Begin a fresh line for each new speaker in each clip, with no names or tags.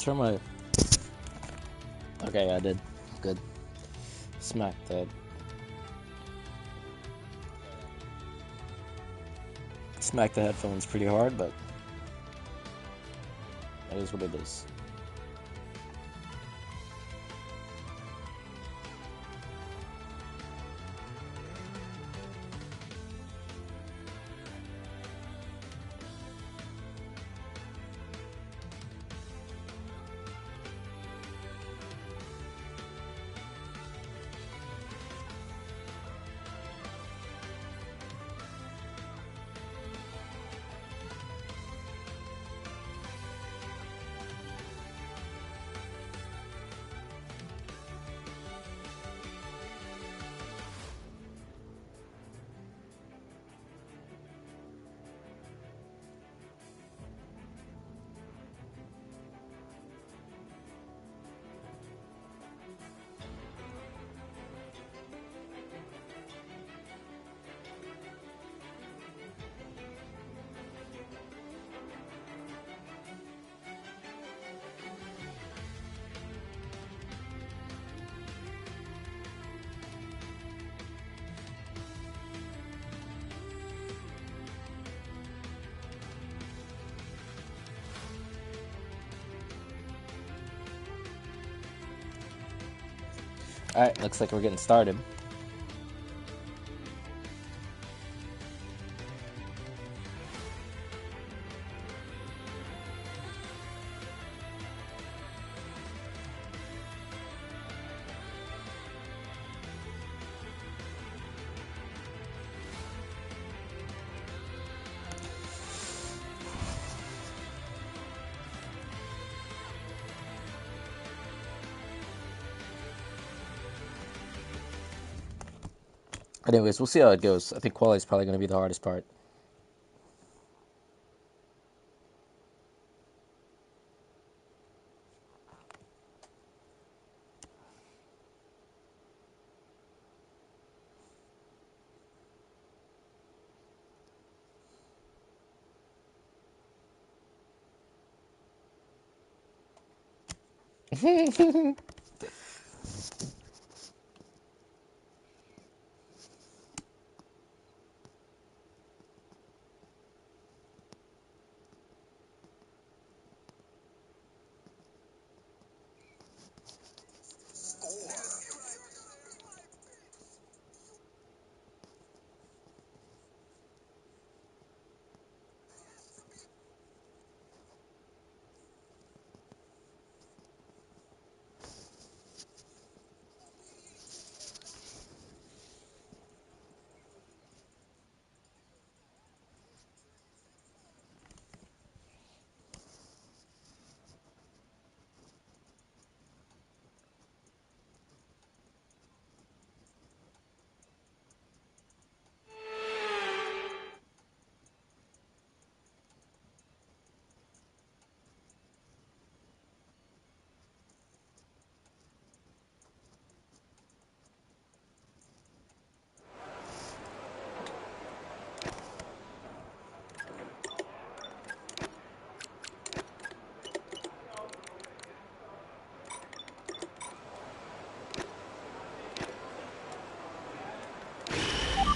turn my... Okay, I did. Good. Smack that. Smack the headphones pretty hard, but that is what it is. Alright, looks like we're getting started. Anyways, we'll see how it goes. I think quality is probably going to be the hardest part.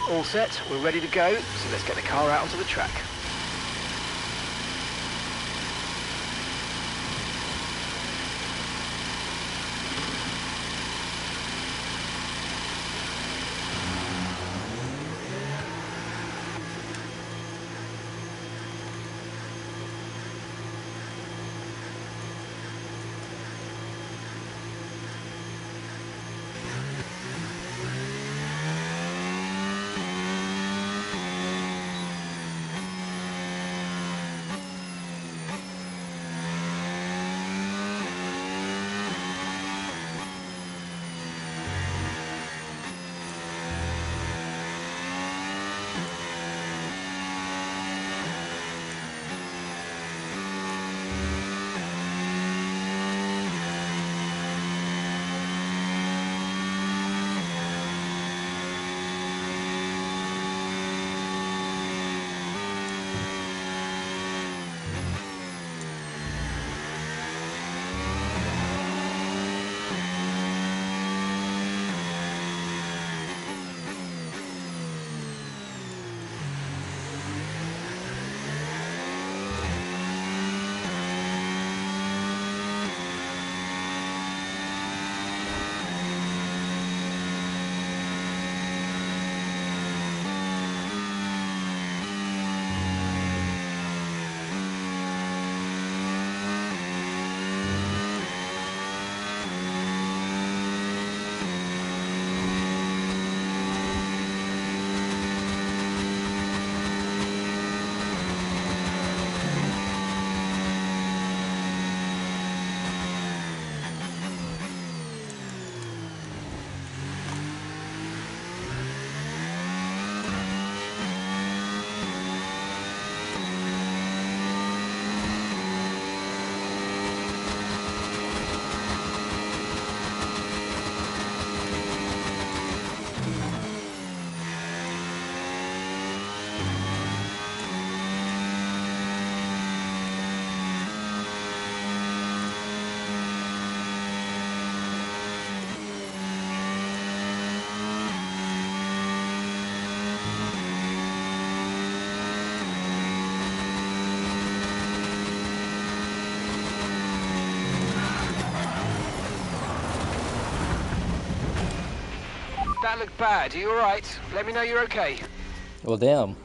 All set, we're ready to go, so let's get the car out onto the track. That looked bad. Are you alright? Let me know you're okay.
Well, damn.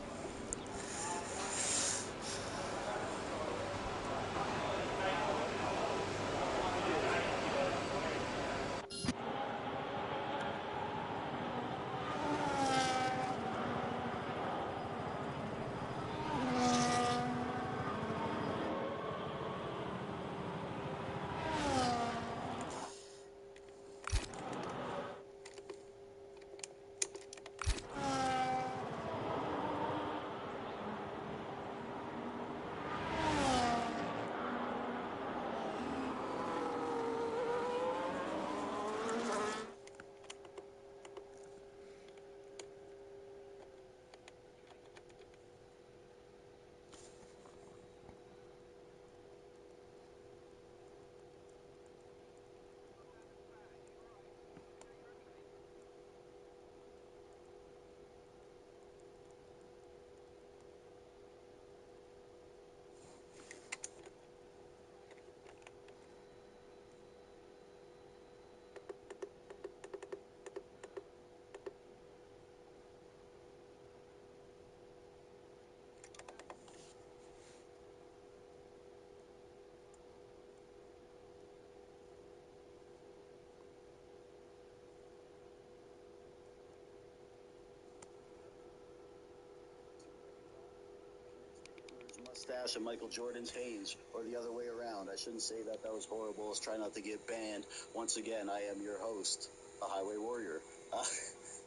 Mustache and Michael Jordan's Haynes, or the other way around. I shouldn't say that. That was horrible. Let's try not to get banned. Once again, I am your host, the Highway Warrior.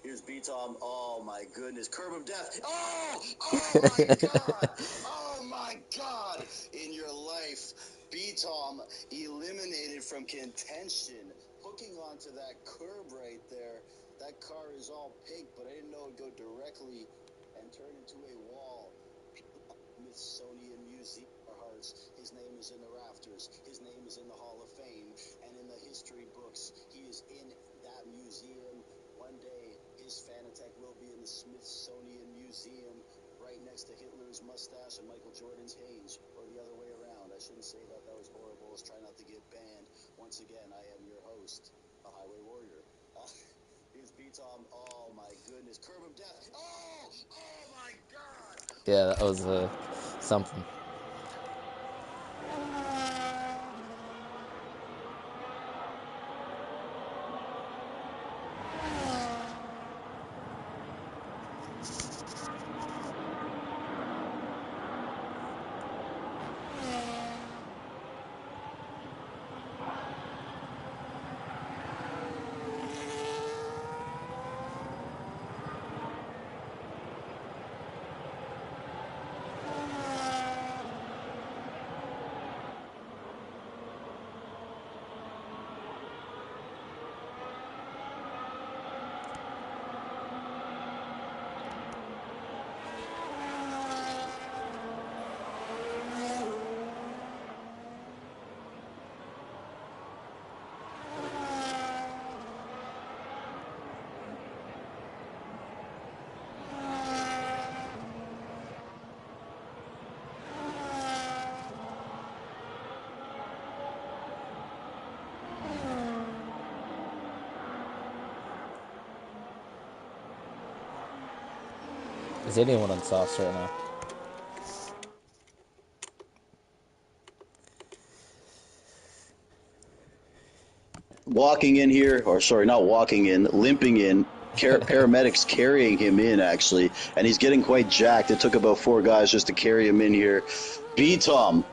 Here's B-Tom. Oh my goodness. Curb of death. Oh my God. Oh my God. In your life, B-Tom eliminated from contention. Hooking onto that curb right there. That car is all pink, but I didn't know it would go directly and turn into a wall. Smithsonian Museum of Hearts. His name is in the rafters. His name is in the Hall of Fame. And in the history books, he is in that museum. One day, his Fanatec will be in the Smithsonian Museum, right next to Hitler's mustache and Michael Jordan's Haynes, or the other way around. I shouldn't say that. That was horrible. Let's try not to get banned. Once again, I am your host, the Highway Warrior. Here's B-Tom. Oh my goodness. Curb of death. Oh my God.
Yeah, that was something. Is anyone on softs right now?
Walking in here, or sorry, not walking in, limping in. Paramedics carrying him in, actually, and he's getting quite jacked. It took about 4 guys just to carry him in here. B-Tom,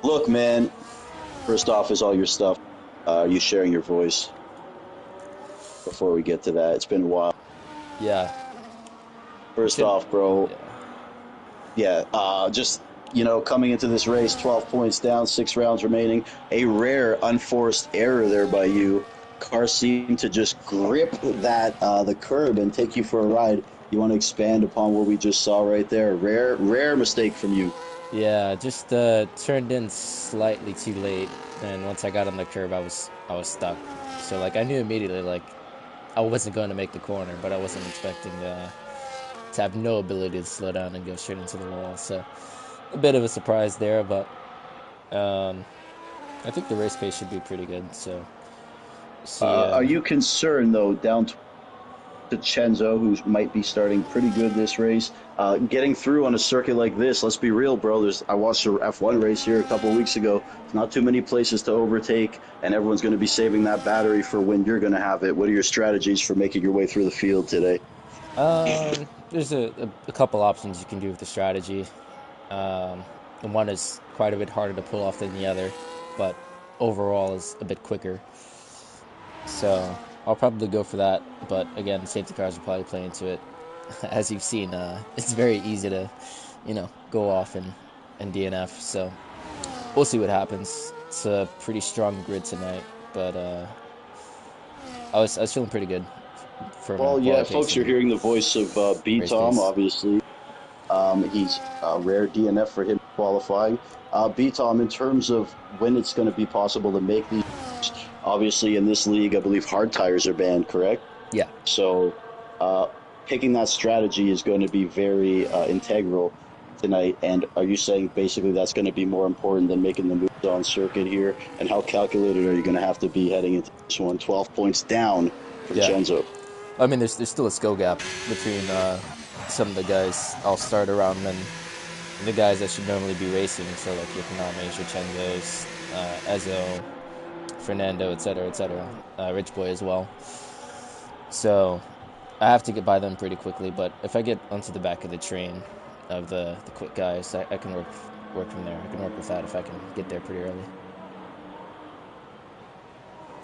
look, man, first off is all your stuff. Are you sharing your voice? Before we get to that, it's been a while.
Yeah.
First off, bro,
Yeah.
just, coming into this race, 12 points down, 6 rounds remaining, a rare unforced error there by you. Car seemed to just grip the curb and take you for a ride. You want to expand upon what we just saw right there? Rare mistake from you.
Yeah, just turned in slightly too late, and once I got on the curb, I was stuck. So like I knew immediately like I wasn't going to make the corner, but I wasn't expecting to have no ability to slow down and go straight into the wall. So a bit of a surprise there, but I think the race pace should be pretty good. So see.
Are you concerned though? to Chenzo, who might be starting pretty good this race. Getting through on a circuit like this, let's be real, bro. I watched a F1 race here a couple of weeks ago. There's not too many places to overtake, and everyone's going to be saving that battery for when you're going to have it. What are your strategies for making your way through the field today?
There's a couple options you can do with the strategy. The one is quite a bit harder to pull off than the other, but overall is a bit quicker. So I'll probably go for that. But again, safety cars will probably play into it. As you've seen, it's very easy to, go off and DNF. So we'll see what happens. It's a pretty strong grid tonight, but I was feeling pretty good for
Well, yeah, folks, you're
qualifying
hearing the voice of B
race
Tom,
pace.
obviously. He's a rare DNF for him qualifying. B Tom, in terms of when it's going to be possible to make these, obviously in this league, I believe hard tires are banned, correct?
Yeah,
So uh, picking that strategy is going to be very integral tonight. And are you saying basically that's going to be more important than making the moves on circuit here? And how calculated are you going to have to be heading into this one? 12 points down for
yeah.
Chenzo.
I mean, there's still a skill gap between some of the guys I'll start around and the guys that should normally be racing. So like your Kaname's, your Chenzo's, Ezo, Fernando, etc., Rich Boy as well. So I have to get by them pretty quickly. But if I get onto the back of the train of the quick guys, I can work from there. I can work with that if I can get there pretty early.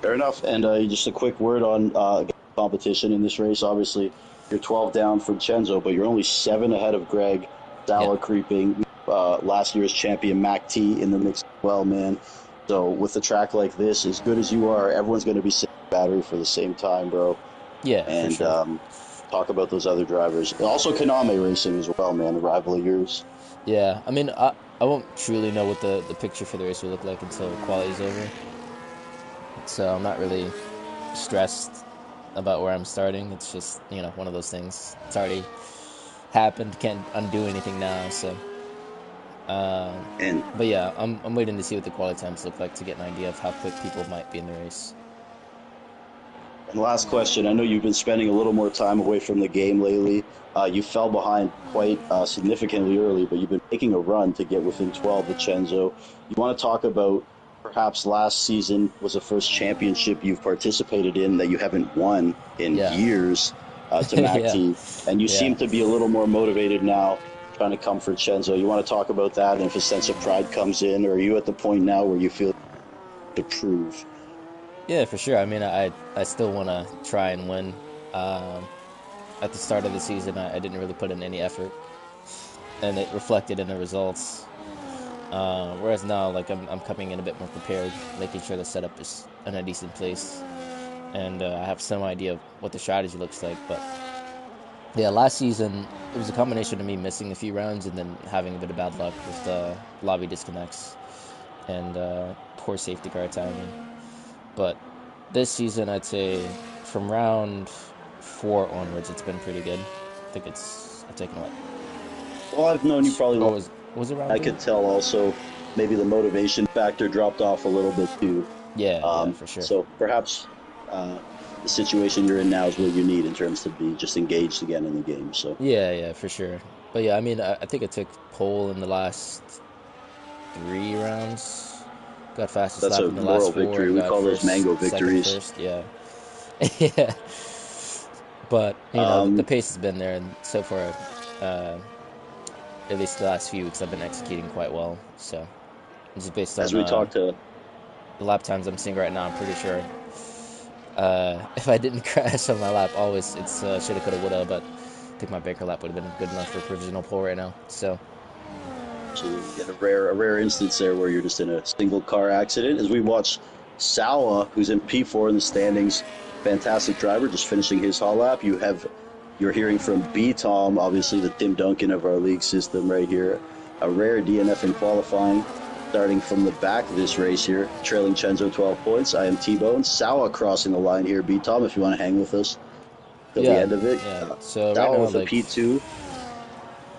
Fair enough. And just a quick word on competition in this race. Obviously, you're 12 down from Chenzo, but you're only 7 ahead of Greg.
Yeah,
Sala creeping. Last year's champion Mac T in the mix as well, man. So with a track like this, as good as you are, everyone's going to be saving battery for the same time, bro.
yeah, for
And
sure.
talk about those other drivers. Also, Kaname Racing as well, man. A rival of yours.
Yeah, I mean, I won't truly know what the picture for the race will look like until quality's over. So I'm not really stressed about where I'm starting. It's just, one of those things. It's already happened. Can't undo anything now. So, um,
And
but yeah, I'm waiting to see what the quality times look like to get an idea of how quick people might be in the race.
And last question. I know you've been spending a little more time away from the game lately. You fell behind quite significantly early, but you've been making a run to get within 12 of Chenzo. You want to talk about perhaps last season was the first championship you've participated in that you haven't won in
Yeah,
years to
yeah,
MACT, and you
yeah.
seem to be a little more motivated now trying to come for Chenzo. You want to talk about that and if a sense of pride comes in, or are you at the point now where you feel to prove?
Yeah, for sure. I mean, I still want to try and win. Um, at the start of the season, I didn't really put in any effort, and it reflected in the results. Whereas now, like I'm coming in a bit more prepared, making sure the setup is in a decent place, and I have some idea of what the strategy looks like. But yeah, last season it was a combination of me missing a few rounds and then having a bit of bad luck with the lobby disconnects and poor safety car timing. But this season, I'd say from round 4 onwards, it's been pretty good. I think I've taken what?
Well, I've known you probably
Oh,
long.
was it round
I
3?
could tell also maybe the motivation factor dropped off a little bit too.
Yeah, for sure.
So perhaps uh, the situation you're in now is what you need in terms to be just engaged again in the game. So
Yeah, for sure. But yeah, I mean, I think I took pole in the last 3 rounds. Got fastest
that's
lap
a
in the
moral
last 4
victory.
and
We
got
call those
first,
mango
second,
victories.
first. Yeah, yeah. But the
Um,
pace has been there, and so far, uh, at least the last few weeks, I've been executing quite well. So just based
as
on
we talked to,
the lap times I'm seeing right now, I'm pretty sure if I didn't crash on my lap, always it's shoulda, coulda, woulda, but I think my banker lap would have been good enough for provisional pole right now. So
absolutely, get a rare instance there where you're just in a single car accident. As we watch Sawa, who's in P4 in the standings, fantastic driver, just finishing his hall lap. You're hearing from B Tom, obviously the Tim Duncan of our league system right here. A rare DNF in qualifying, starting from the back of this race here, trailing Chenzo 12 points. I am T-Bone. Sawa crossing the line here. B Tom, if you want to hang with us till the
yeah,
end of it.
yeah. So right
Sawa
now,
with a
like
P2.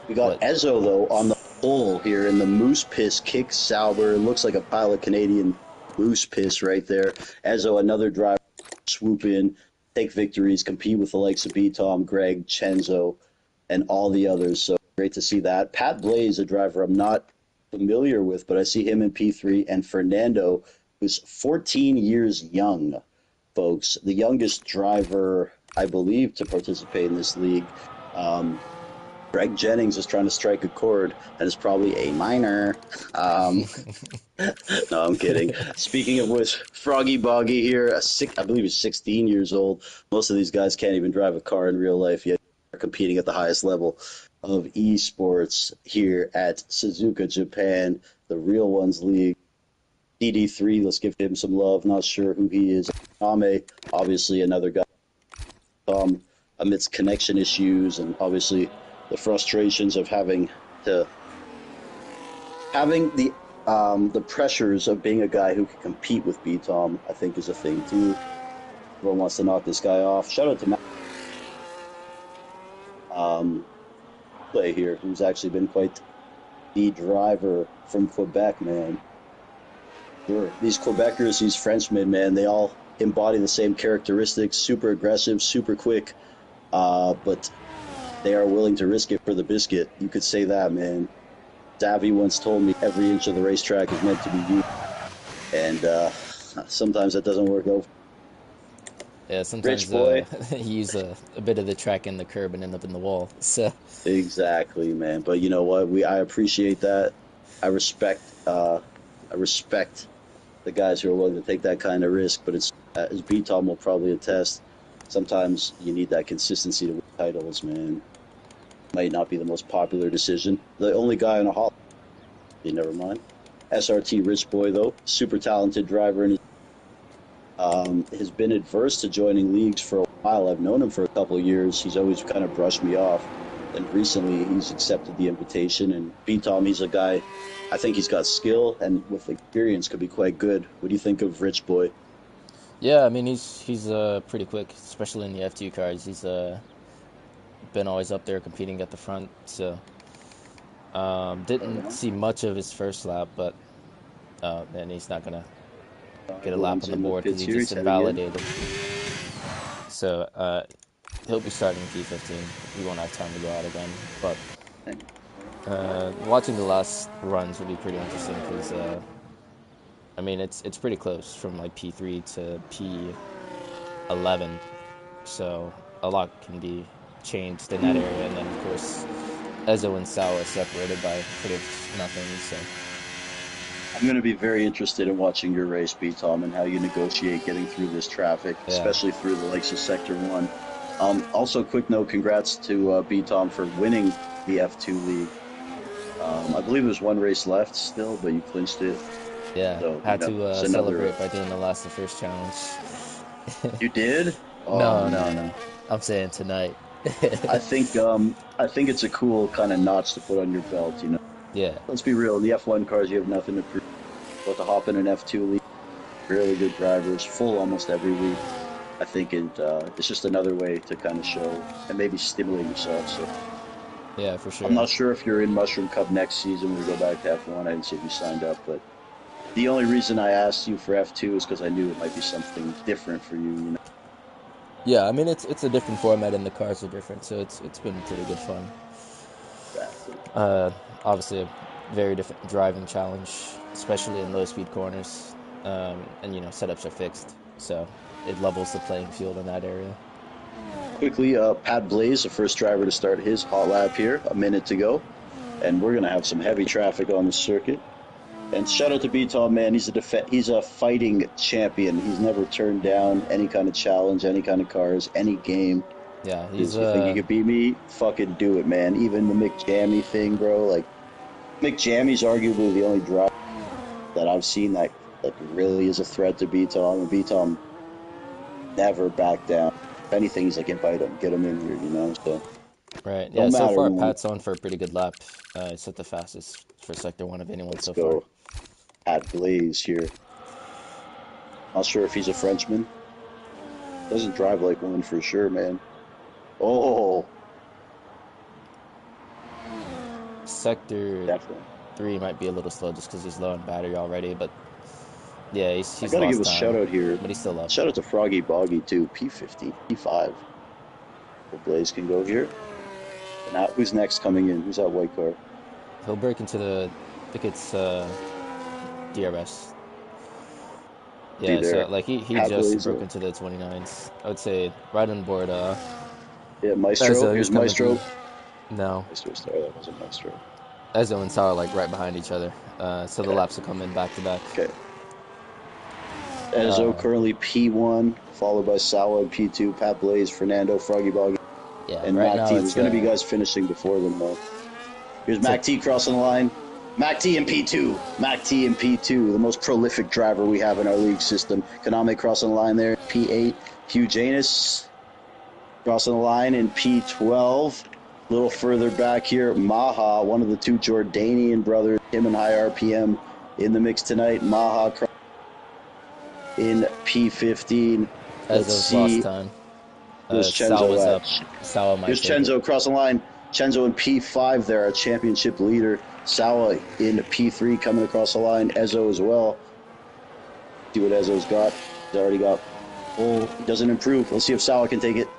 We got
what?
Ezo though on the pole here in the moose piss kick Sauber. It looks like a pile of Canadian moose piss right there. Ezo, another driver, swoop in, take victories, compete with the likes of B. Tom, Greg, Chenzo, and all the others. So great to see that. Pat Blaze, a driver I'm not familiar with, but I see him in P3, and Fernando, who's 14 years young, folks, the youngest driver, I believe, to participate in this league. Greg Jennings is trying to strike a chord that is probably a minor. Um, no, I'm kidding. Speaking of which, Froggy Boggy here, I believe he's 16 years old. Most of these guys can't even drive a car in real life yet. They're competing at the highest level of esports here at Suzuka, Japan, the Real Ones League. DD3, let's give him some love. Not sure who he is. Ame, obviously another guy. Amidst connection issues and obviously the frustrations of having the pressures of being a guy who can compete with B Tom, I think, is a thing too. Everyone wants to knock this guy off. Shout out to Matt Play here, who's actually been quite the driver from Quebec, man. Sure. These Quebecers, these Frenchmen, man, they all embody the same characteristics, super aggressive, super quick, but they are willing to risk it for the biscuit. You could say that, man. Davy once told me every inch of the racetrack is meant to be used, and sometimes that doesn't work out.
Yeah, sometimes you use a bit of the track in the curb and end up in the wall. So
Exactly, man. But you know what? I appreciate that. I respect the guys who are willing to take that kind of risk. But it's as B Tom will probably attest. Sometimes you need that consistency to win titles, man. Might not be the most popular decision. The only guy on a hall. Never mind. SRT Rich Boy though, super talented driver, and has been adverse to joining leagues for a while. I've known him for a couple of years. He's always kind of brushed me off. And recently he's accepted the invitation. And B Tom, he's a guy, I think he's got skill and with experience could be quite good. What do you think of Rich Boy?
yeah, I mean he's pretty quick, especially in the F2 cars. He's been always up there competing at the front. So didn't see much of his first lap, but and he's not gonna get a lap on the board because he just invalidated. So he'll be starting P15. He won't have time to go out again. But watching the last runs will be pretty interesting because I mean it's pretty close from like P3 to P11. So a lot can be changed in that area, and then of course Ezo and Sao are separated by pretty much nothing. So
I'm going to be very interested in watching your race, B Tom, and how you negotiate getting through this traffic, especially through the likes of Sector 1. Also, quick note, congrats to B Tom for winning the F2 league. I believe there's one race left still, but you clinched it.
Yeah,
so,
had to celebrate by doing the last of first challenge.
You did?
Oh, no. I'm saying tonight.
I think it's a cool kind of notch to put on your belt, you know.
Yeah.
Let's be real. In the F1 cars, you have nothing to prove. But to hop in an F2 league, really good drivers, full almost every week. I think it's just another way to kind of show and maybe stimulate yourself. So
yeah, for sure.
I'm not sure if you're in Mushroom Cup next season when we go back to F1. I didn't see if you signed up, but the only reason I asked you for F2 is because I knew it might be something different for you. You know.
Yeah, I mean it's a different format and the cars are different, so it's been pretty good fun.
Exactly.
Obviously a very different driving challenge, especially in low speed corners, and you know setups are fixed, so it levels the playing field in that area.
Quickly, Pat Blaze, the first driver to start his hot lap here, a minute to go, and we're gonna have some heavy traffic on the circuit. And shout out to B-Tom, man. He's a fighting champion. He's never turned down any kind of challenge, any kind of cars, any game.
Yeah,
You think you could beat me? Fucking do it, man. Even the Mick Jammy thing, bro. Like, Mick Jammy's arguably the only driver that I've seen that really is a threat to B-Tom. And B-Tom never backed down. If anything, he's like, invite him, get him in here, you know? So,
right. Yeah, so far Pat's on for a pretty good lap. He set the fastest for Sector 1 of anyone so far.
Pat Blaze here. Not sure if he's a Frenchman. Doesn't drive like one for sure, man. Oh.
Sector 3 might be a little slow just because he's low on battery already, but Yeah,
I
he's
gotta give
lost
a shout
time,
out here.
but he's still up.
Shout out to Froggy Boggy too. P50, P5. The Blaze can go here. And now, who's next coming in? Who's that white car?
He'll break into the, I think it's DRS.
See
Yeah, so
there.
like he
Pat
just
Blaze.
broke into the 29s. I would say right on board.
Yeah, Maestro.
Ezzo,
Here's
he's coming through.
Maestro.
No,
Maestro star. That wasn't Maestro.
Ezzo and Sar are like right behind each other. So the
Okay.
laps will come in back to back.
Okay. Ezzo
Uh,
currently P1, followed by Sawa in P2, Pat Blaze, Fernando, Froggy Boggy,
yeah,
and
right
Mac
now
T. There's
it's
going to be guys finishing before them, though. Here's
it's a
Mac T crossing the line. Mac T in P2. Mac T in P2, the most prolific driver we have in our league system. Kaname crossing the line there. P8. Hugh Janus crossing the line in P12. A little further back here, Maha, one of the two Jordanian brothers, him and high RPM in the mix tonight. Maha in P15. Let's
Ezzo's lost
see.
time.
Where's
Sawa's
Chenzo at?
up. Sawa might
Here's
take it.
Chenzo crossing the line. Chenzo in P5 there, our championship leader. Sawa in P3 coming across the line. Ezzo as well. See what Ezzo's got. He's already got pull. He doesn't improve. Let's see if Sawa can take it.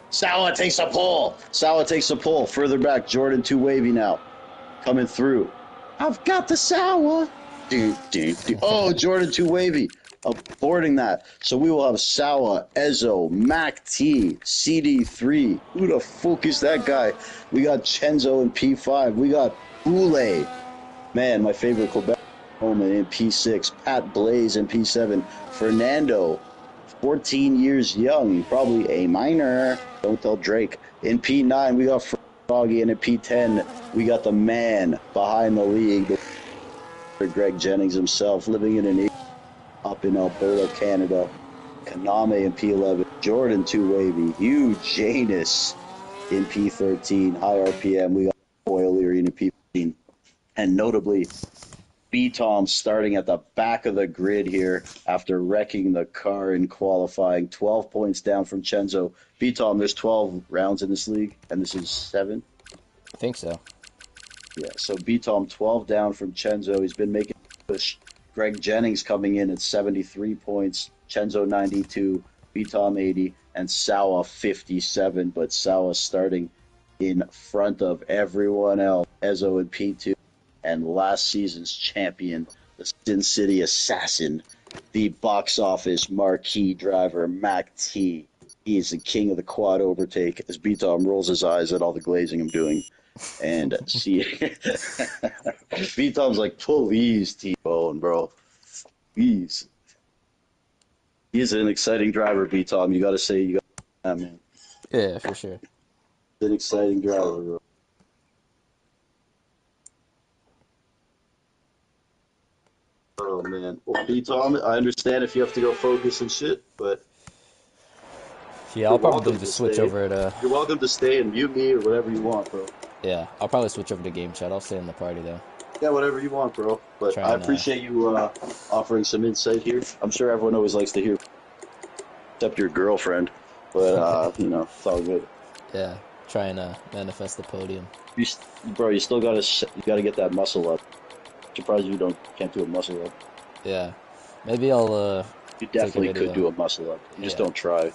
Sawa takes a pull. Sawa takes a pull. Further back, Jordan 2 wavy now. Coming through. I've got the Sawa. Oh, Jordan 2 wavy. Aborting that. So we will have Sawa, Ezzo, Mac T, CD3. Who the fuck is that guy? We got Chenzo in P5. We got Boule. Man, my favorite Quebec moment in P6. Pat Blaze in P7. Fernando, 14 years young, probably a minor. Don't tell Drake. In P9, we got Froggy, and in P10, we got the man behind the league, Greg Jennings himself, living in an up in Alberta, Canada. Kaname in P11. Jordan 2 wavy. Hugh Janus in P13. High RPM. We got Boyle Leary in P15. And notably, B-Tom starting at the back of the grid here after wrecking the car in qualifying. 12 points down from Chenzo. B-Tom, there's 12 rounds in this league, and this is 7.
I think so.
Yeah, so B-Tom 12 down from Chenzo. He's been making a push. Greg Jennings coming in at 73 points. Chenzo 92, B-Tom 80, and Sawa 57. But Sawa starting in front of everyone else. Ezzo in P2. And last season's champion, the Sin City Assassin, the box office marquee driver, Mac T. He is the king of the quad overtake as B-Tom rolls his eyes at all the glazing I'm doing. And see, B-Tom's like, please, T-Bone, bro. Please. He is an exciting driver, B-Tom. You got to say, you got that, man.
Yeah, for sure.
He's an exciting driver, bro. Oh man, well, B-Tom, I understand if you have to go focus and shit, but
Yeah,
you're
I'll probably
welcome to
just switch
stay.
over to.
You're welcome to stay and mute me or whatever you want, bro.
Yeah, I'll probably switch over to game chat. I'll stay in the party though.
Yeah, whatever you want, bro. But
Try
I
and
appreciate you offering some insight here. I'm sure everyone always likes to hear, except your girlfriend. But it's all good.
yeah, try and manifest the podium.
Bro, you still gotta get that muscle up. Surprised you can't do a muscle up.
Yeah, maybe I'll
You
take a
definitely could
video.
do a muscle up. You just
Yeah.
don't try. You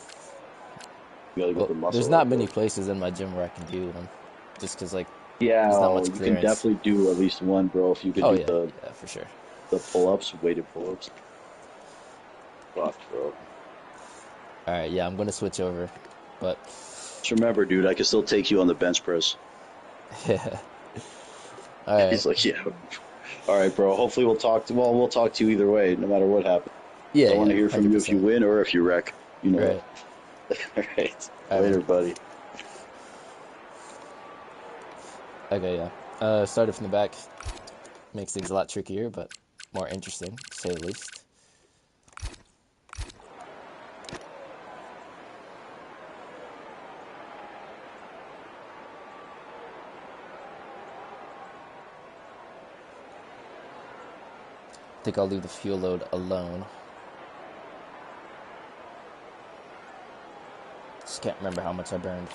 gotta get
Well,
the
there's
muscle
not
up,
many
bro.
places in my gym where I can do them, just because like
Yeah,
there's not much
you can
clearance.
definitely do at least one, bro. If you could
Oh
do
yeah, yeah, for sure.
the pull-ups, weighted pull-ups. Fuck, bro.
All right, yeah, I'm gonna switch over, but
Just remember, dude, I can still take you on the bench press.
yeah. All right.
He's like, yeah. All right, bro. Hopefully we'll talk to you either way, no matter what happens.
Yeah,
I want
yeah,
to hear from you if you
100%.
win or if you wreck. You know
Right.
that. All right.
All right,
Later,
man.
buddy.
Okay, yeah. Started from the back makes things a lot trickier, but more interesting, to say the least. I think I'll leave the fuel load alone. Just can't remember how much I burned.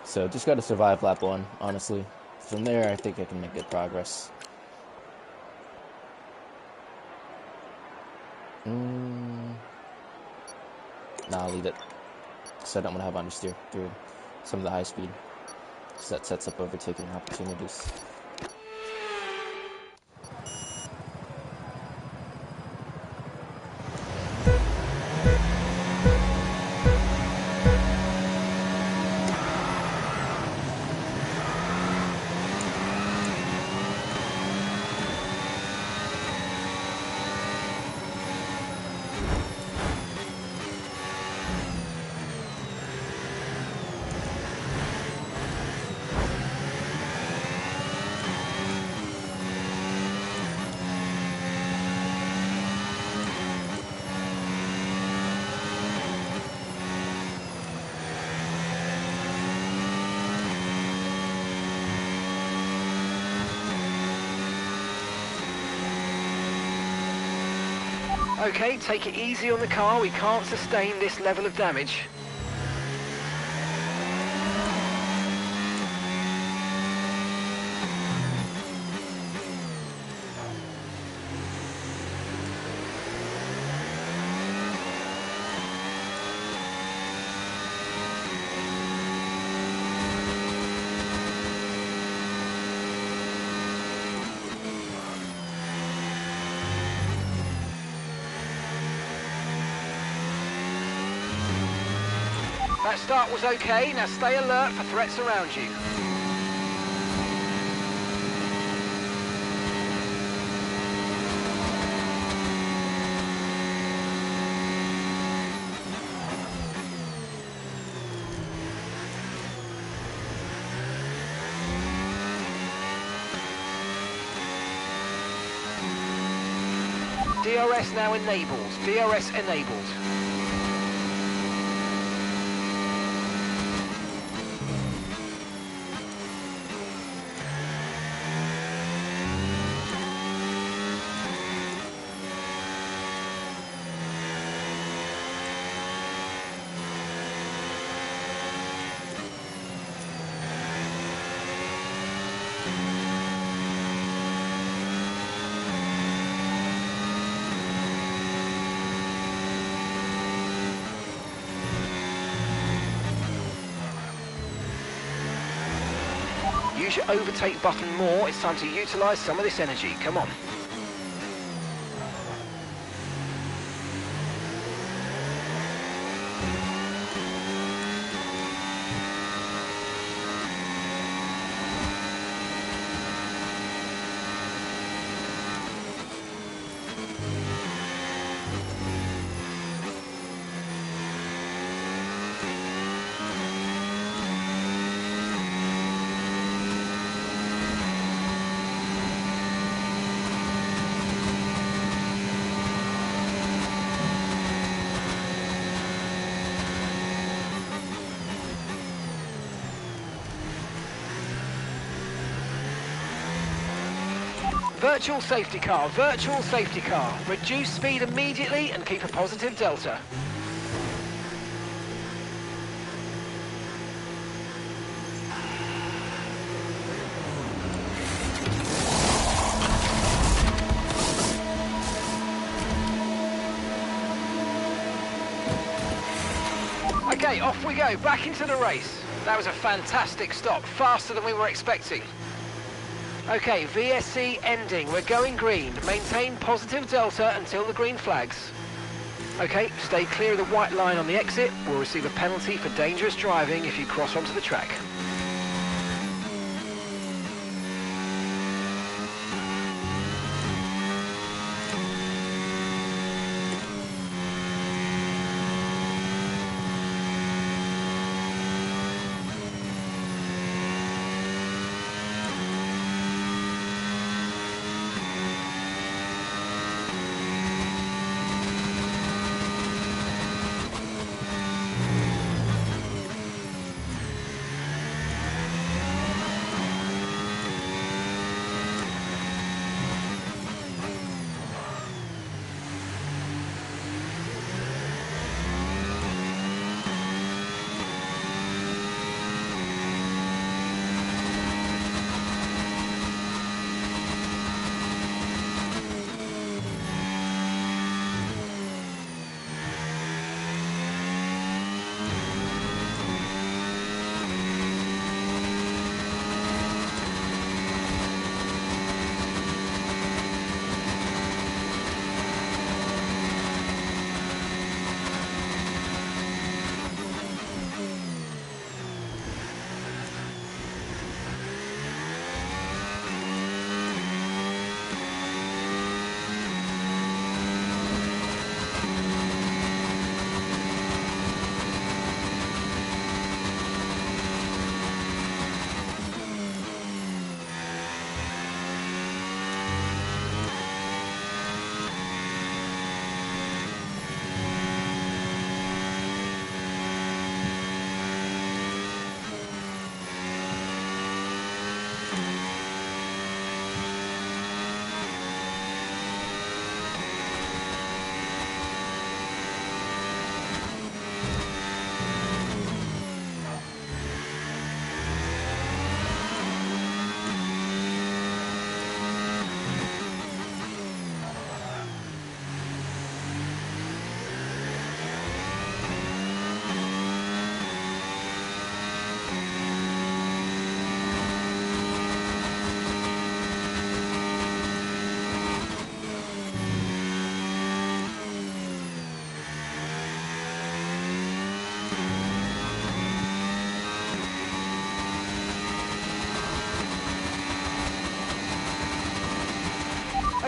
So just got to survive lap 1, honestly. From there, I think I can make good progress. Nah, I'll leave it. So I don't want to have understeer through some of the high speed. So that sets up overtaking opportunities.
Okay, take it easy on the car. We can't sustain this level of damage. That start was okay. Now stay alert for threats around you. DRS now enabled. DRS enabled. Use your overtake button more. It's time to utilise some of this energy. Come on. Virtual safety car, virtual safety car. Reduce speed immediately and keep a positive delta. Okay, off we go, back into the race. That was a fantastic stop, faster than we were expecting. Okay, VSC ending. We're going green. Maintain positive delta until the green flags. Okay, stay clear of the white line on the exit. We'll receive a penalty for dangerous driving if you cross onto the track.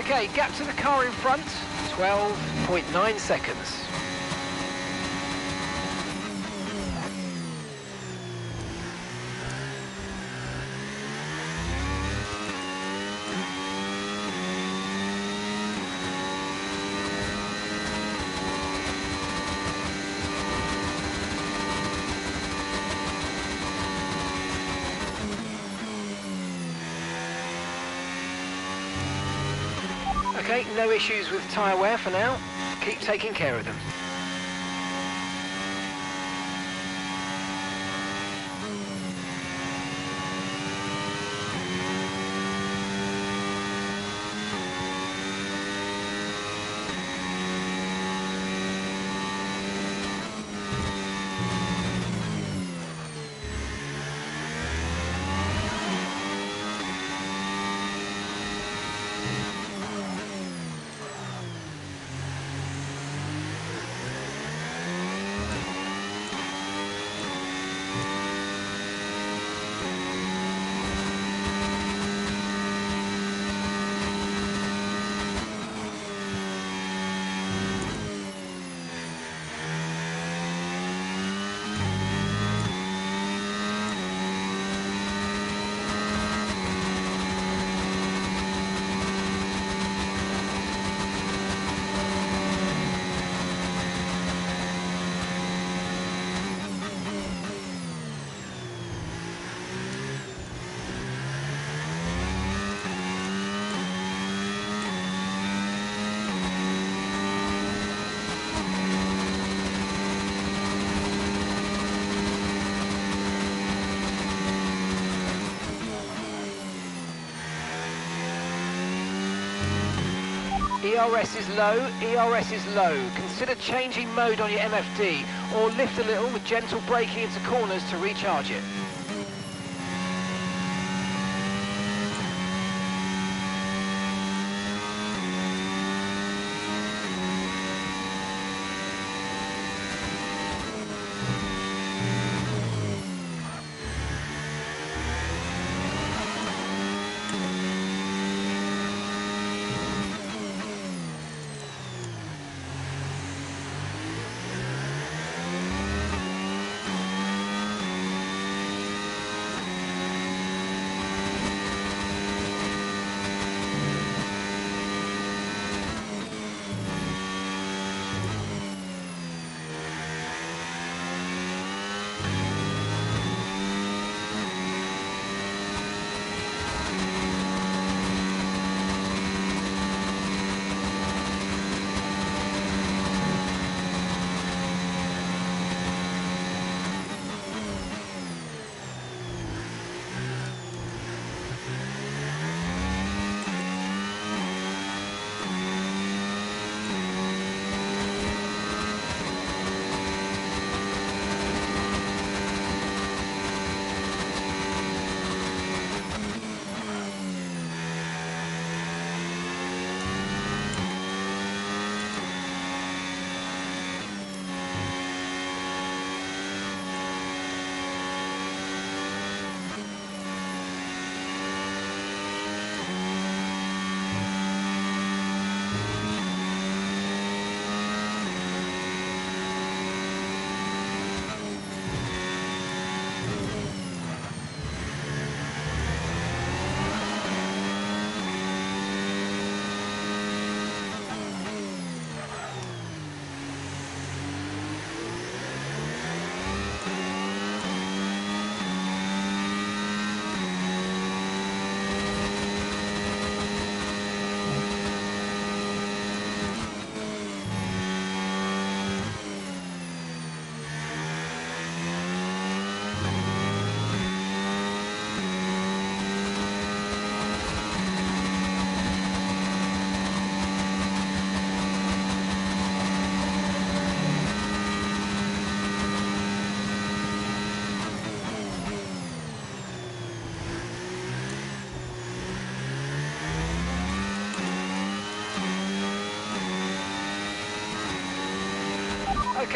Okay, gap to the car in front, 12.9 seconds. Okay, no issues with tyre wear for now. Keep taking care of them. ERS is low, ERS is low. Consider changing mode on your MFD or lift a little with gentle braking into corners to recharge it.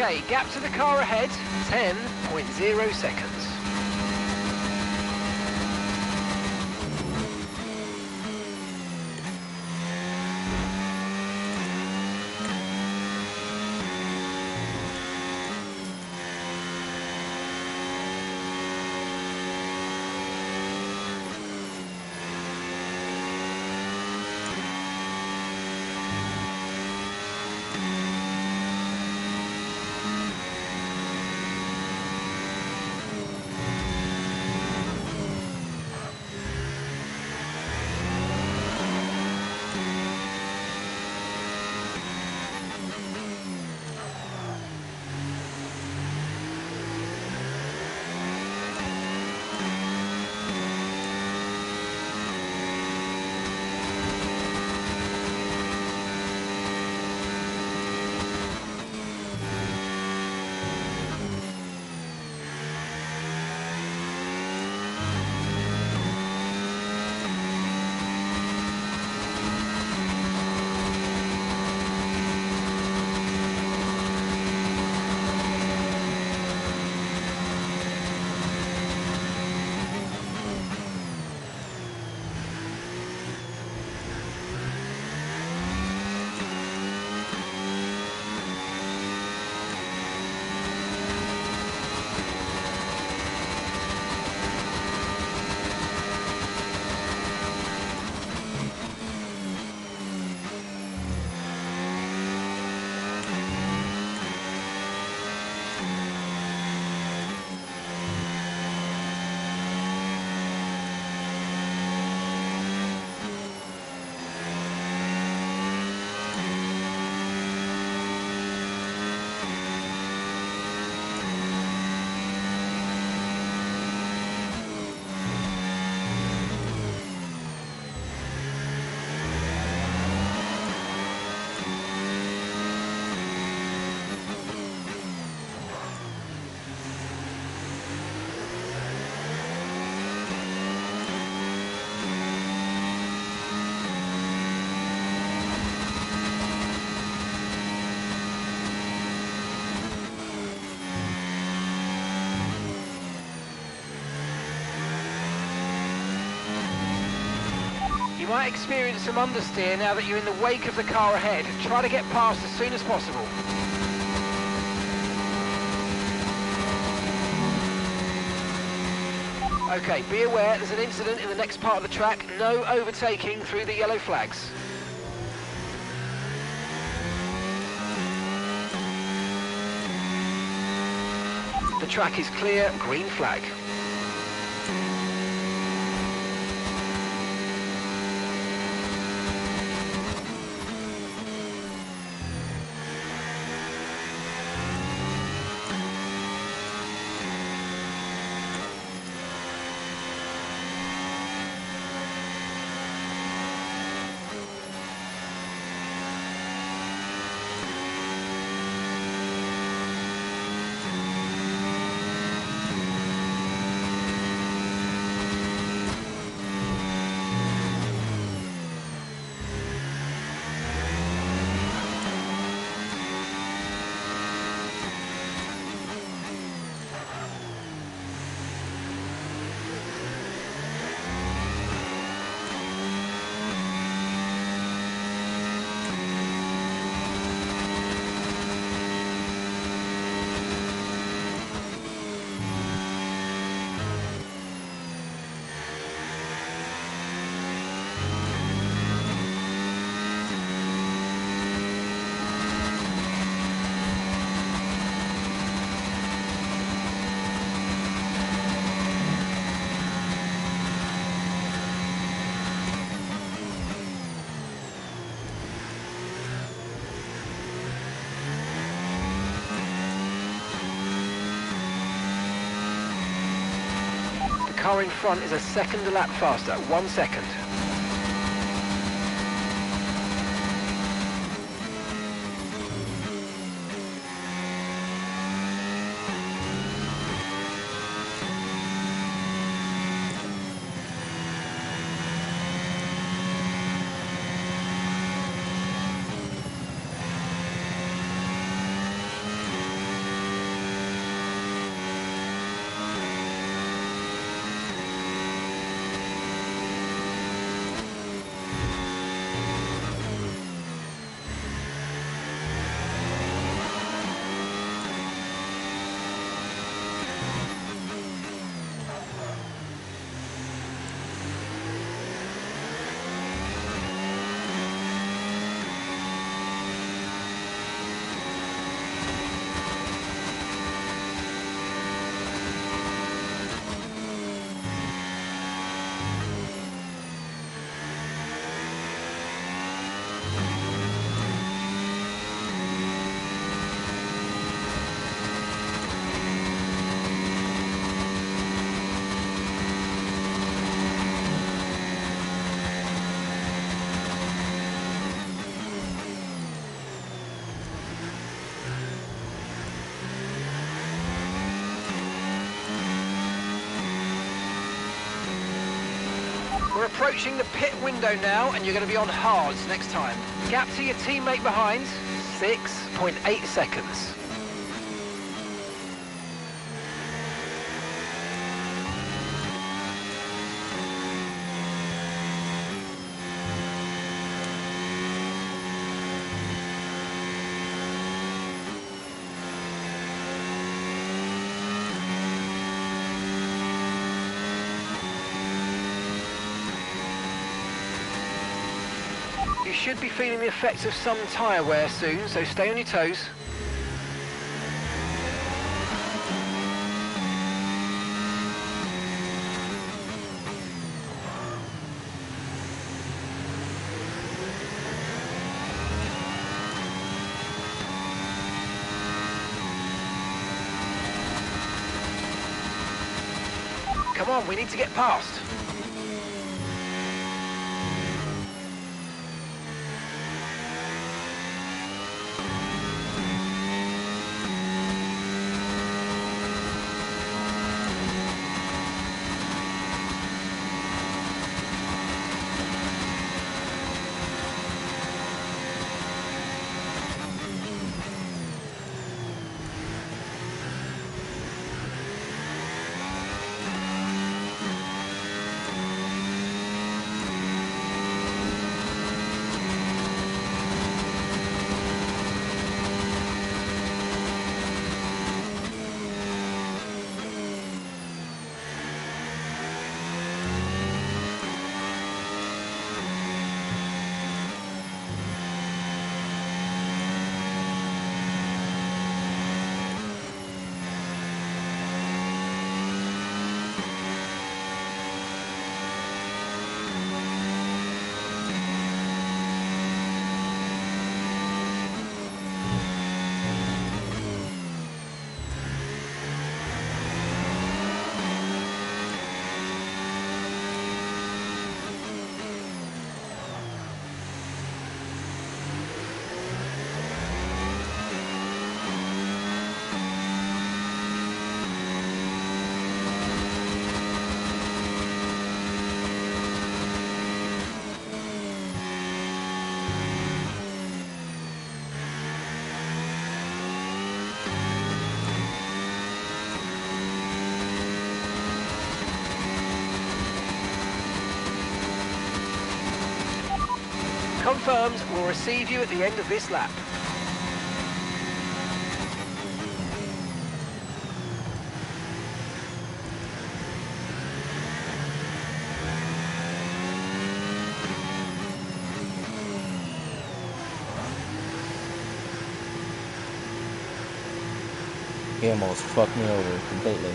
Okay, gap to the car ahead, 10.0 seconds. might experience some understeer now that you're in the wake of the car ahead. Try to get past as soon as possible. Okay, be aware there's an incident in the next part of the track. No overtaking through the yellow flags. The track is clear, green flag. The car in front is a second a lap faster, 1 second. We're approaching the pit window now, and you're going to be on hards next time. Gap to your teammate behind, 6.8 seconds. You should be feeling the effects of some tyre wear soon, so stay on your toes. Come on, we need to get past. Confirmed, we'll receive you at the end of this lap.
He almost fucked me over completely.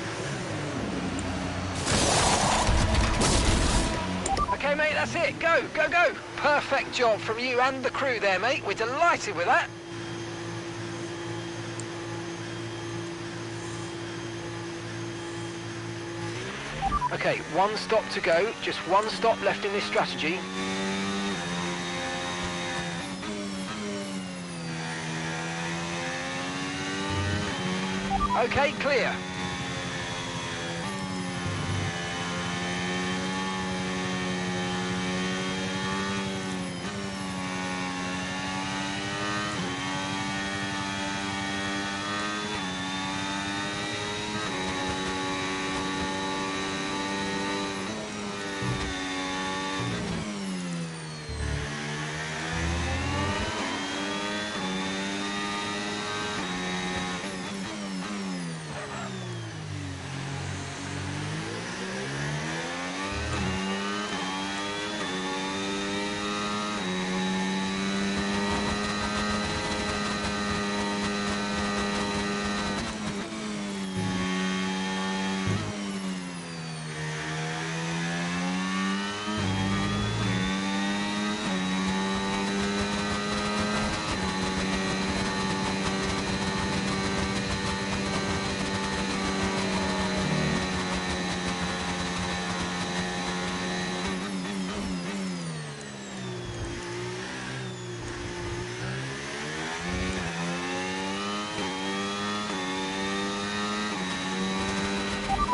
Okay, mate, that's it. Go, go, go. Perfect job from you and the crew there, mate. We're delighted with that. Okay, one stop to go. Just one stop left in this strategy. Okay, clear.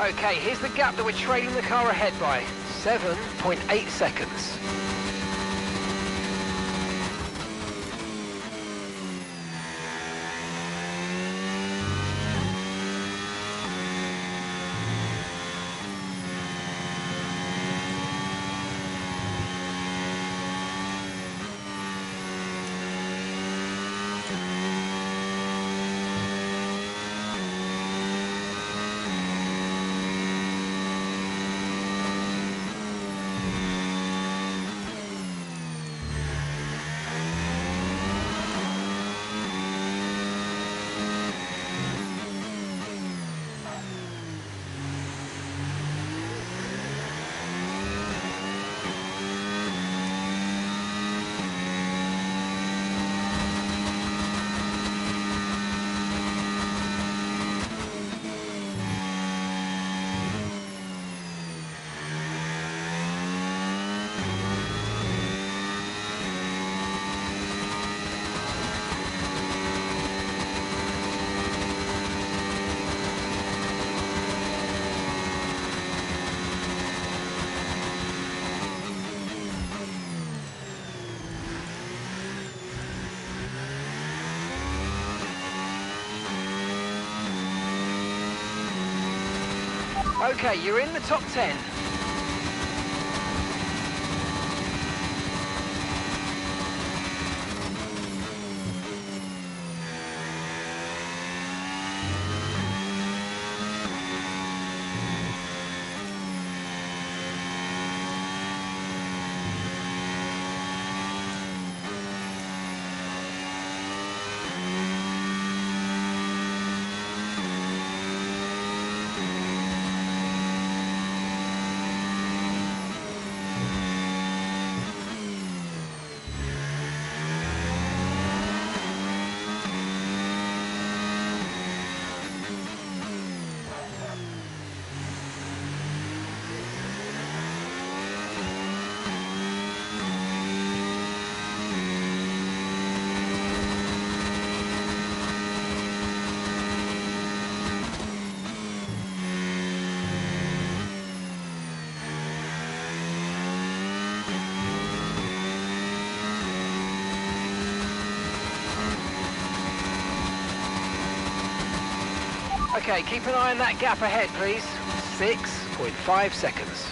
Okay, here's the gap that we're trailing the car ahead by. 7.8 seconds. Okay, you're in the top 10. Okay, keep an eye on that gap ahead, please. 6.5 seconds.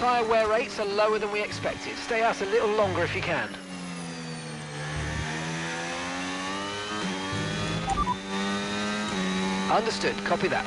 tyre wear rates are lower than we expected. Stay out a little longer if you can. Understood, copy that.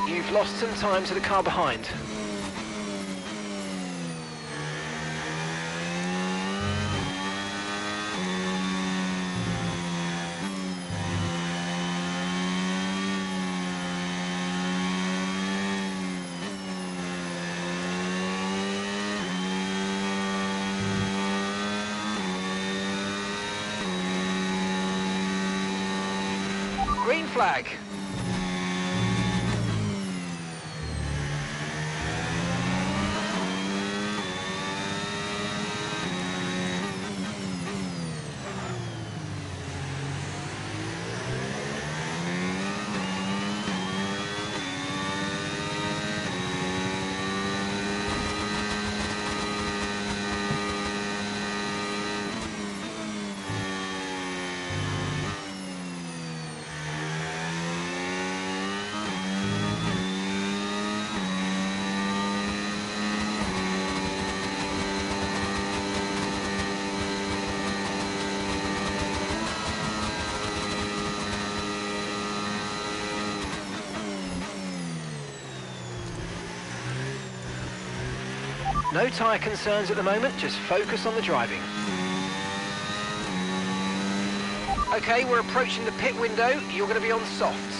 You've lost some time to the car behind. Green flag. No tyre concerns at the moment, just focus on the driving. Okay, we're approaching the pit window. You're going to be on softs.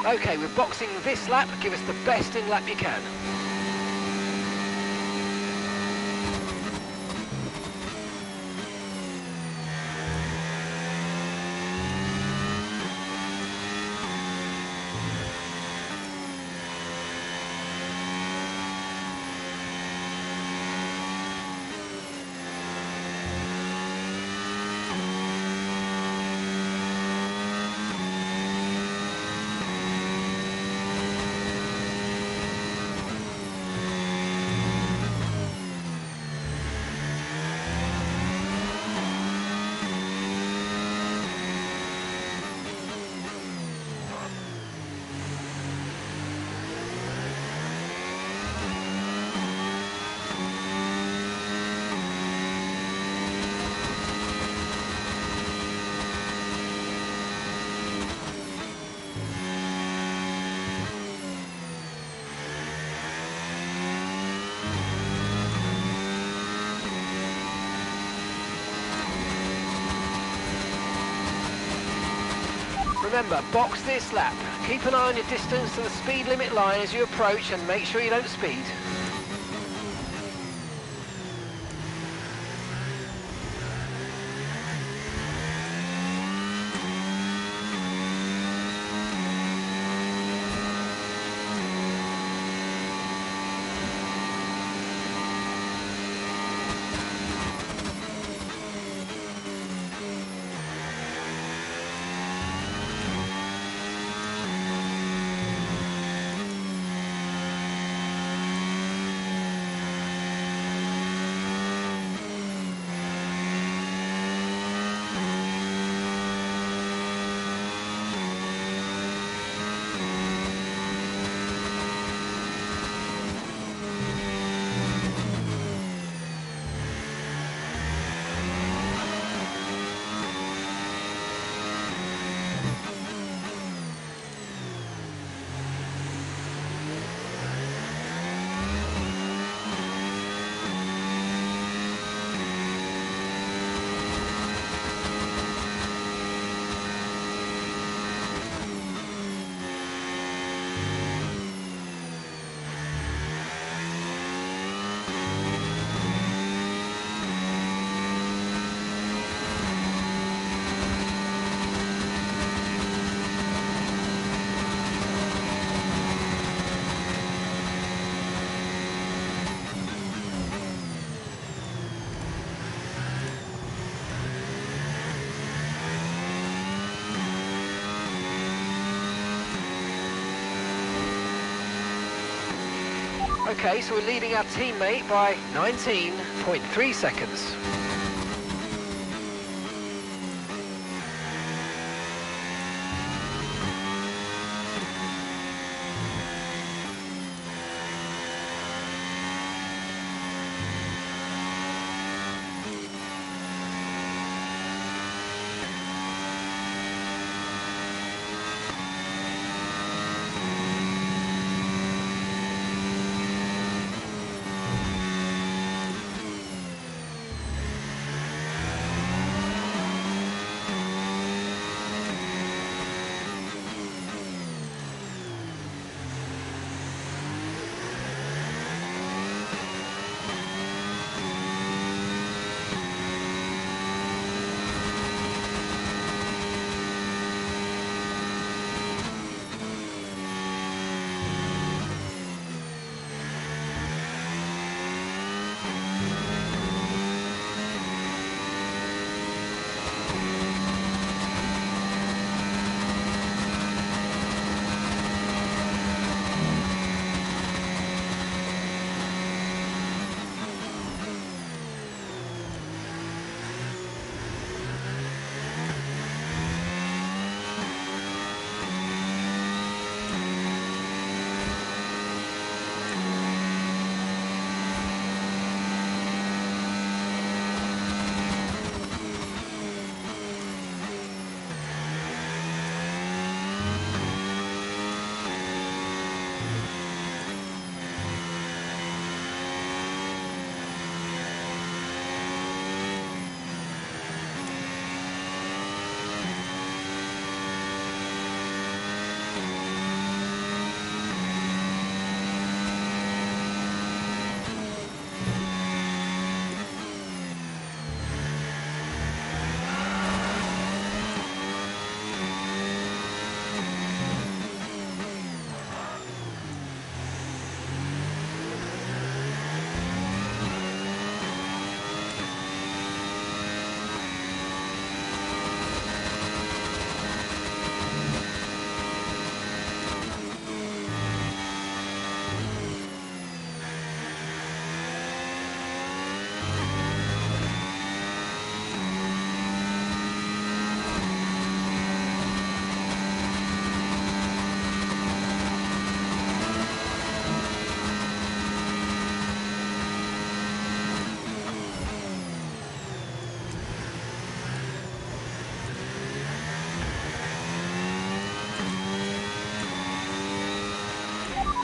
Okay, we're boxing this lap. Give us the best in lap you can. Remember, box this lap. Keep an eye on your distance to the speed limit line as you approach and make sure you don't speed. Okay, so we're leading our teammate by 19.3 seconds.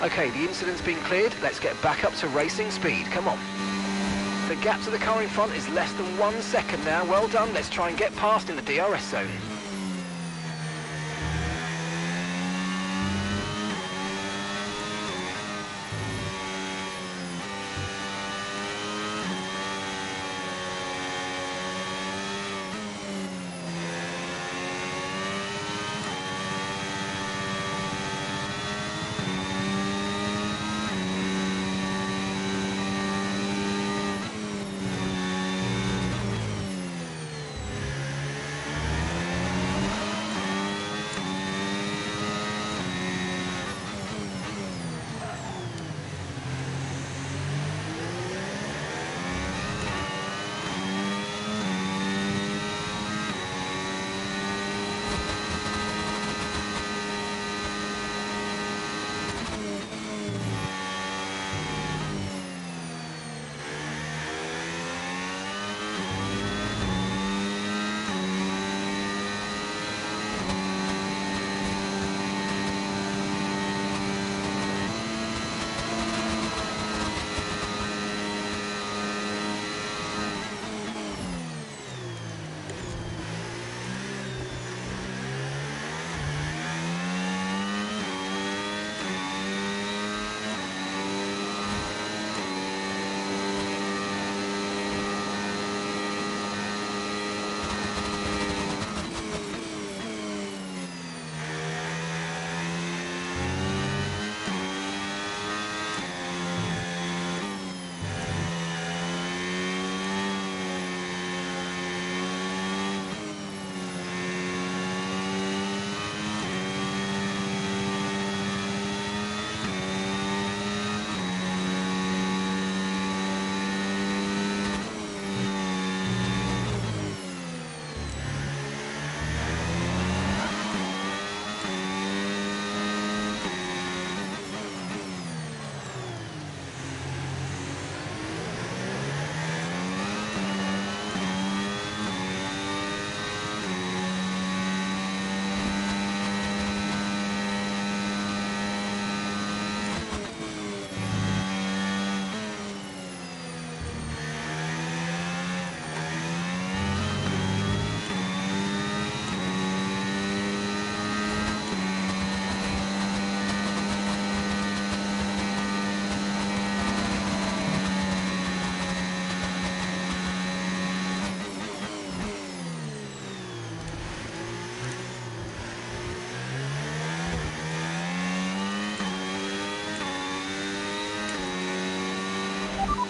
Okay, the incident's been cleared. Let's get back up to racing speed. Come on. The gap to the car in front is less than 1 second now. Well done. Let's try and get past in the DRS zone.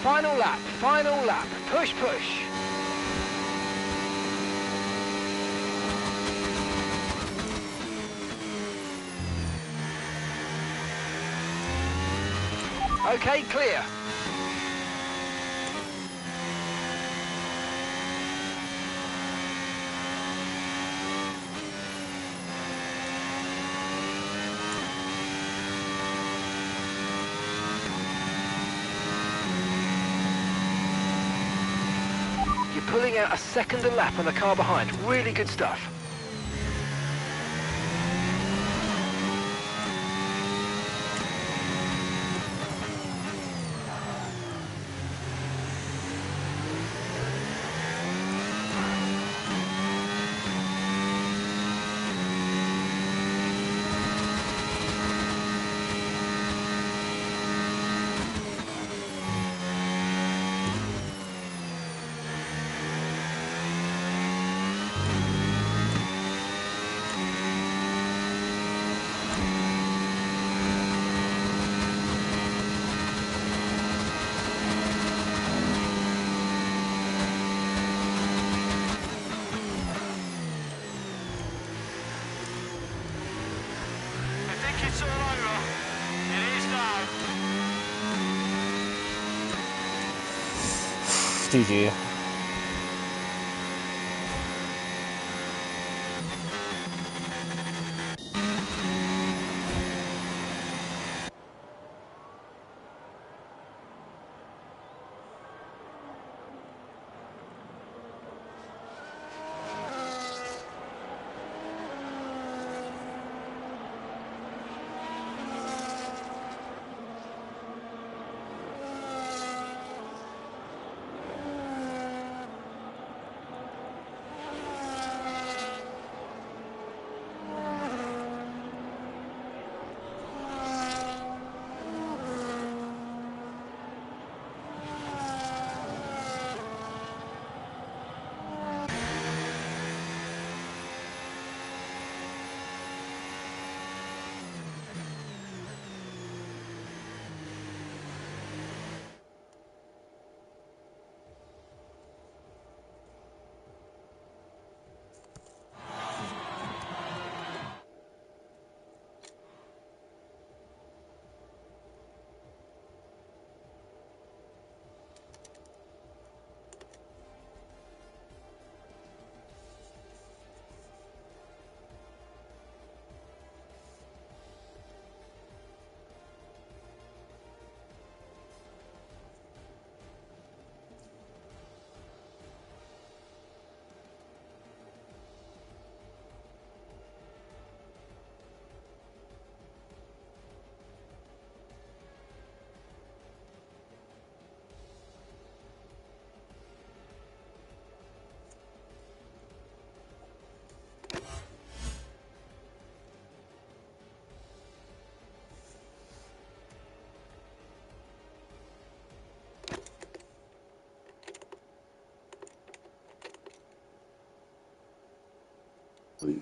Final lap, final lap. Push, push. Okay, clear. You're pulling out a second a lap on the car behind. Really good stuff.
It's all over. It is now.
GG.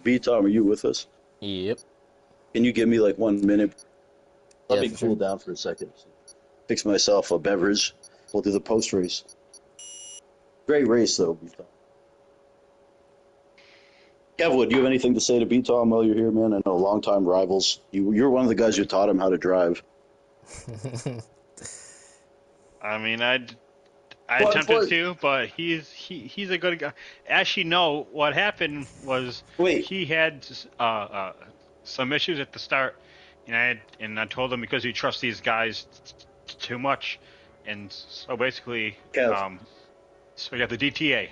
B-Tom, are you with us?
Yep.
Can you give me like 1 minute? Let
Yeah,
me
for
cool
sure.
down for a second. Fix myself a beverage. We'll do the post race. Great race though, B-Tom. Kevwood, do you have anything to say to B-Tom while you're here, man? I know longtime rivals. You're one of the guys who taught him how to drive.
I mean, I attempted
But
to, but he's a good guy. As you know, what happened was
wait,
he had some issues at the start, and I told him because you trust these guys too much, and so basically,
Kev,
so you got the DTA.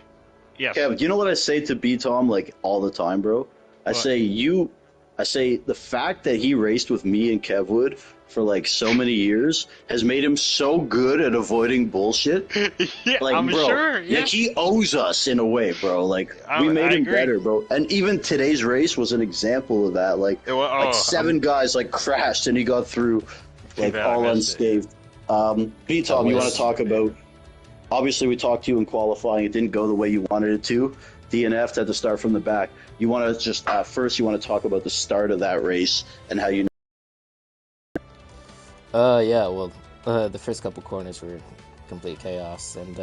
Yes.
Kev, do you know what I say to B Tom like all the time, bro? I
What?
say I say the fact that he raced with me and Kevwood for like so many years has made him so good at avoiding bullshit.
Yeah,
Like,
I'm
bro,
sure. Yeah,
like he owes us in a way, bro. Like we made
I
him
agree.
better, bro. And even today's race was an example of that. Like,
Oh,
seven guys like crashed and he got through
too
like
bad I
all
missed it.
unscathed. B
I
Tom, you want
wish.
to talk about? Obviously, we talked to you in qualifying. It didn't go the way you wanted it to. DNF had to start from the back. You want to just first, you want to talk about the start of that race and how you.
Yeah, well, the first couple corners were complete chaos, and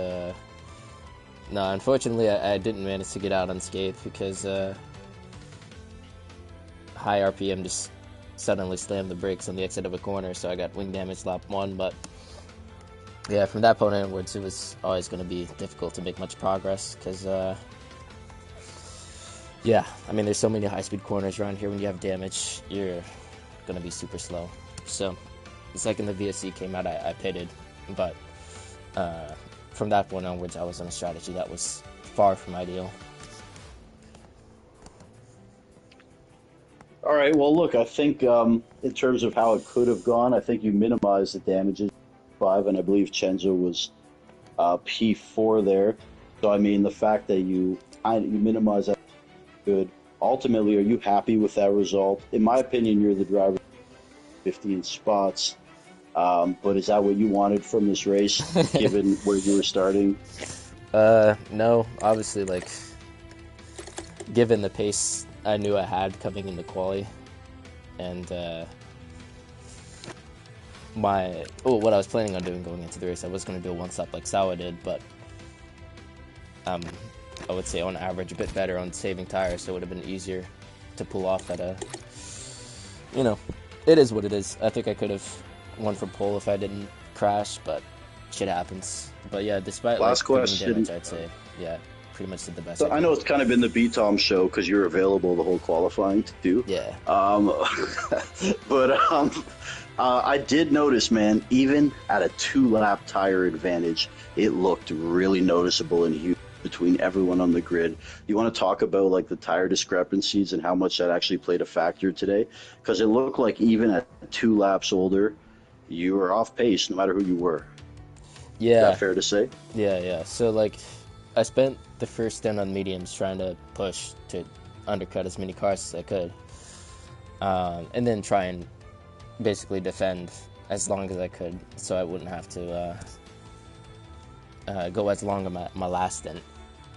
no, unfortunately, I didn't manage to get out unscathed because high RPM just suddenly slammed the brakes on the exit of a corner, so I got wing damage lap one. But yeah, from that point onwards, it was always going to be difficult to make much progress because yeah, I mean, there's so many high-speed corners around here. When you have damage, you're going to be super slow. So the second the VSC came out, I pitted, but from that point onwards, I was on a strategy that was far from ideal.
All right. Well, look, I think in terms of how it could have gone, I think you minimized the damages. Five, and I believe Chenzo was P4 there. So I mean, the fact that you minimize that good. Ultimately, are you happy with that result? In my opinion, you're the driver, 15 spots. But is that what you wanted from this race, given where you were starting?
No, obviously, like, given the pace I knew I had coming into quali, and what I was planning on doing going into the race, I was going to do a one-stop like Sawa did, but I would say on average a bit better on saving tires, so it would have been easier to pull off at a, it is what it is. I think I could have won from pole if I didn't crash, but shit happens. But yeah, despite
Last
like
question.
damage, I'd say, yeah, pretty much did the best
So
I
I
could.
know it's kind of been the B-Tom show because you're available the whole qualifying too.
Yeah.
But I did notice, man, even at a 2-lap tire advantage, it looked really noticeable and huge between everyone on the grid. You want to talk about like the tire discrepancies and how much that actually played a factor today? Because it looked like even at 2 laps older, you were off pace no matter who you were. Is
Yeah.
that fair to say?
Yeah. So like, I spent the first stint on mediums trying to push to undercut as many cars as I could, and then try and basically defend as long as I could, so I wouldn't have to go as long on my last stint.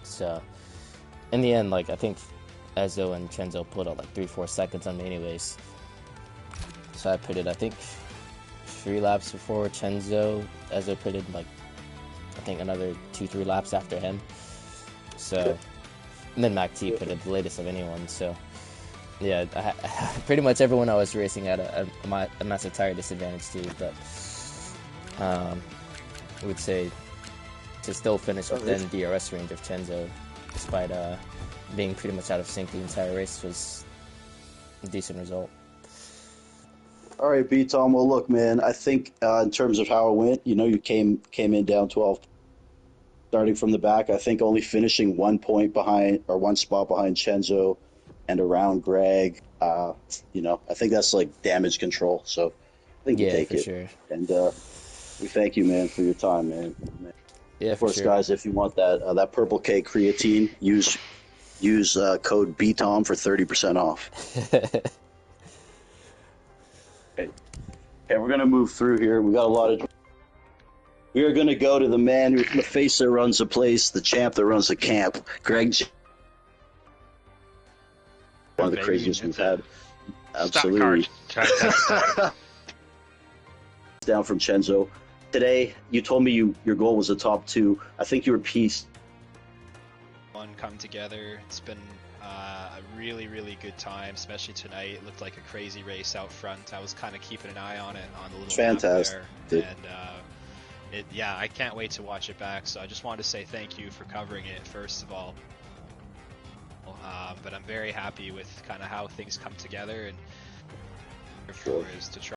So in the end, like, I think Ezzo and Chenzo pulled out like 3-4 seconds on me anyways. So I pitted, I think, 3 laps before Chenzo. Ezzo pitted like, I think, another 2-3 laps after him. So, and then Mac T pitted the latest of anyone. So yeah, pretty much everyone I was racing at a massive tire disadvantage too. But I would say to still finish within DRS range of Chenzo, despite being pretty much out of sync the entire race, was a decent result.
All right, B Tom. Well, look, man. I think in terms of how it went, you came in down 12, starting from the back. I think only finishing 1 point behind or 1 spot behind Chenzo and around Greg. I think that's like damage control. So I think you
Yeah,
take
for
it.
sure.
And we thank you, man, for your time, man.
Yeah,
Of
for
course,
sure.
guys, if you want that purple K creatine, use code BTOM for 30% off. Okay, we're gonna move through here. We got a lot of. We are gonna go to the man, the face that runs the place, the champ that runs the camp, Greg. one of the
baby.
craziest we've had.
Stock
Absolutely.
car.
Down from Chenzo. Today, you told me your goal was a top 2. I think you were pieced.
One come together. It's been a really, really good time, especially tonight. It looked like a crazy race out front. I was kind of keeping an eye on it on the little
Fantastic.
map there, and yeah, I can't wait to watch it back. So I just wanted to say thank you for covering it, first of all. But I'm very happy with kind of how things come together, and therefore is to try